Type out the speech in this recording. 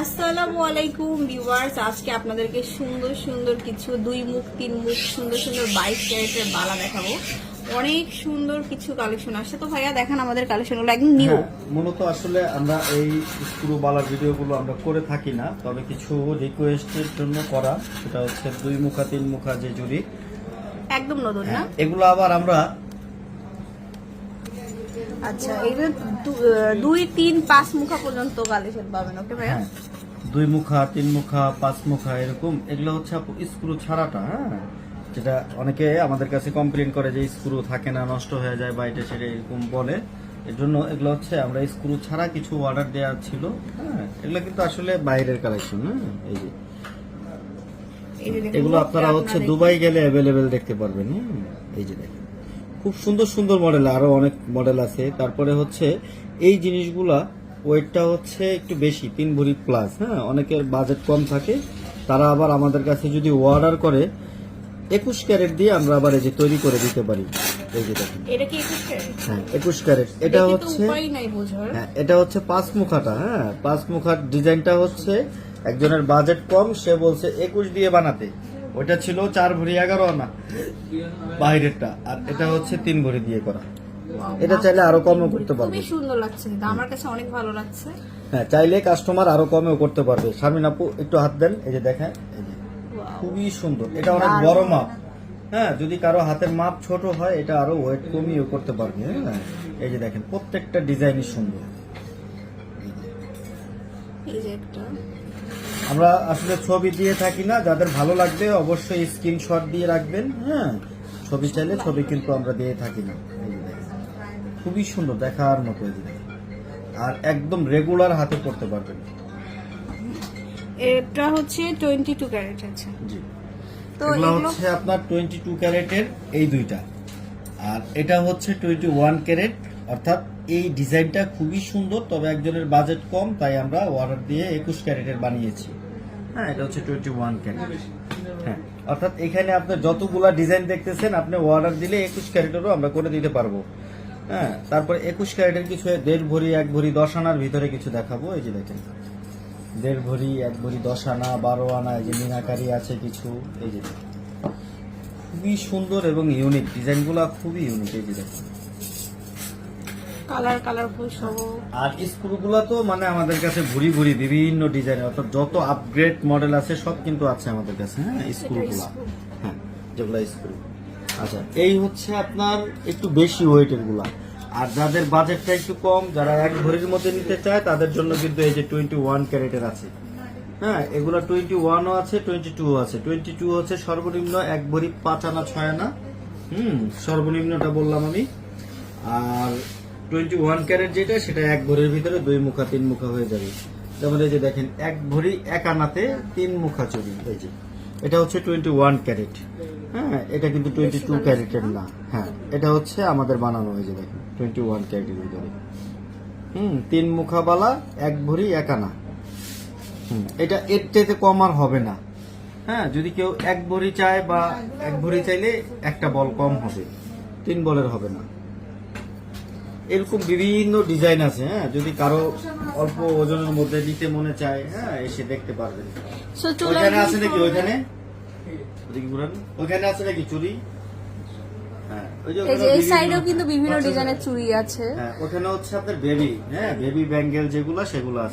আসসালামু আলাইকুম ভিউয়ার্স, আজকে আপনাদেরকে সুন্দর সুন্দর কিছু 2 মুখ 3 মুখ সুন্দর সুন্দর 22 ক্যারেটের বালা দেখাবো। অনেক সুন্দর কিছু কালেকশন আসছে। তো ভাইয়া দেখেন আমাদের কালেকশনগুলো একদম নিউ। মূলত আসলে আমরা এই স্ক্রু বালার ভিডিওগুলো আমরা করে থাকি না, তবে কিছু রিকোয়েস্টের জন্য করা। সেটা হচ্ছে 2 মুখা 3 মুখা যে জুড়ি একদম নতুন না? এগুলো আবার আমরা আচ্ছা, এইগুলো 2 3 5 মুখা পর্যন্ত কালেকশন পাবেন। ওকে ভাইয়া, 2 মুখা 3 মুখা 5 মুখা এরকম। এগুলো হচ্ছে স্ক্রু ছাড়াটা, যেটা অনেকে আমাদের কাছে কমপ্লেন করে যে স্ক্রু থাকে না, নষ্ট হয়ে যায় বা এটা সেটা এরকম বলে। এর জন্য এগুলো হচ্ছে আমরা স্ক্রু ছাড়া কিছু অর্ডার দেওয়া ছিল। এগুলো কিন্তু আসলে বাইরের কালেকশন। এগুলো আপনারা হচ্ছে দুবাই গেলে অ্যাভেলেবেল দেখতে পারবেন। এই যে দেখেন, খুব সুন্দর সুন্দর মডেল, আরো অনেক মডেল আছে। তারপরে হচ্ছে এই জিনিসগুলা ওয়েটটা হচ্ছে একটু বেশি, 3 ভরি প্লাস। অনেকের বাজেট কম থাকে, তারা আবার আমাদের কাছে যদি অর্ডার করে 21 ক্যারেট দিয়ে আমরা আবার এই যে তৈরি করে দিতে পারি। এই যে দেখেন, এটা কি 21 ক্যারেট? হ্যাঁ 21 ক্যারেট। এটা হচ্ছে এটা হচ্ছে 5 মুখাটা। 5 মুখার ডিজাইনটা হচ্ছে একজনের বাজেট কম, সে বলছে 21 দিয়ে বানাতে। ওটা ছিল 4 ভরি 11 আনা বাইরেরটা, আর এটা হচ্ছে 3 ভরি দিয়ে করা। এটা চাইলে আরো কমও করতে পারবে। খুবই সুন্দর লাগছে, কিন্তু আমার কাছে অনেক ভালো লাগছে। চাইলে কাস্টমার আরো কমেও করতে পারবে। শারমিন আপু একটু হাত দেন, এই যে দেখেন, এই যে খুবই সুন্দর। এটা অনেক বড় মাপ। যদি কারো হাতের মাপ ছোট হয়, এটা আরো ওয়েট কমিয়েও করতে পারবে। এই যে দেখেন, প্রত্যেকটা ডিজাইনই সুন্দর। এই যে একটা আমরা আসলে ছবি দিয়ে থাকি না, যাদের ভালো লাগবে অবশ্যই স্ক্রিনশট দিয়ে রাখবেন। ছবি চাইলে ছবি কিন্তু আমরা দিয়ে থাকি না। এই যে দেখেন, খুবই সুন্দর, দেখার মতো। এই যে দেখেন, আর একদম রেগুলার হাতে পড়তে পারবেন। এটা হচ্ছে 22 ক্যারেট আছে। জি, তো এগুলো হচ্ছে আপনার 22 ক্যারেটের এই দুইটা, আর এটা হচ্ছে 21 ক্যারেট। অর্থাৎ এই ডিজাইনটা খুবই সুন্দর, তবে একজনের বাজেট কম, তাই আমরা অর্ডার দিয়ে 21 ক্যারেটের বানিয়েছি। এটা হচ্ছে 21 ক্যারেট। অর্থাৎ এখানে আপনার যতগুলা ডিজাইন দেখতেছেন, আপনি অর্ডার দিলে 21 ক্যারেটেরও আমরা করে দিতে পারবো। তারপরে 21 ক্যারেটের কিছু 1.5 ভরি 1 ভরি 10 আনার ভিতরে কিছু দেখাবো। এই যে দেখেন, 1.5 ভরি 1 ভরি 10 আনা 12 আনা, এই যে মিনাকারি আছে কিছু। এই যে খুবই সুন্দর এবং ইউনিক, ডিজাইনগুলো খুবই ইউনিক। এই যে দেখেন, কালারফুল সব। আর স্ক্রুগুলো তো মানে আমাদের কাছে ভুরি ভুরি বিভিন্ন ডিজাইন, অর্থাৎ যত আপগ্রেড মডেল আছে সব কিন্তু আছে আমাদের কাছে। স্ক্রুগুলো, যেগুলো স্ক্রু। আচ্ছা, এই হচ্ছে আপনার একটু বেশি ওয়েটের গুলা। আর যাদের বাজেটটা একটু কম, যারা 1 ভরির মধ্যে নিতে চায়, তাদের জন্য কিন্তু এই যে 21 ক্যারেটের আছে। এগুলা 21ও আছে, 22ও আছে। 22 হচ্ছে সর্বনিম্ন 1 ভরি 5 আনা 6 আনা। সর্বনিম্নটা বললাম আমি। আর 21 ক্যারেট যেটা, সেটা 1 ভরির ভিতরে 2 মুখা 3 মুখা হয়ে যাবে। যেমন এই যে দেখেন, 1 ভরি 1 আনাতে 3 মুখা চুরি। এই যে এটা হচ্ছে 21 ক্যারেট। এটা কিন্তু 22 ক্যারেটের না। এটা হচ্ছে আমাদের বানানো। এই যে দেখেন, 21 ক্যারেটের ভিতরে 3 মুখা বালা 1 ভরি 1 আনা। এটা এর চাইতে কম আর হবে না। যদি কেউ 1 ভরি চায় বা 1 ভরি চাইলে একটা বল কম হবে, 3 বলের হবে না। এরকম বিভিন্ন ডিজাইন আছে। যদি কারো অল্প ওজনের মধ্যে নিতে মনে চায়, এসে দেখতে পারবেন। ওইখানে আছে নাকি? ওইখানে ওইখানে আছে নাকি চুড়ি? এই সাইডেও কিন্তু বিভিন্ন ডিজাইনের চুড়ি আছে। ওখানে হচ্ছে আপনার বেবি বেবি ব্যাঙ্গেল যেগুলো, সেগুলো আছে।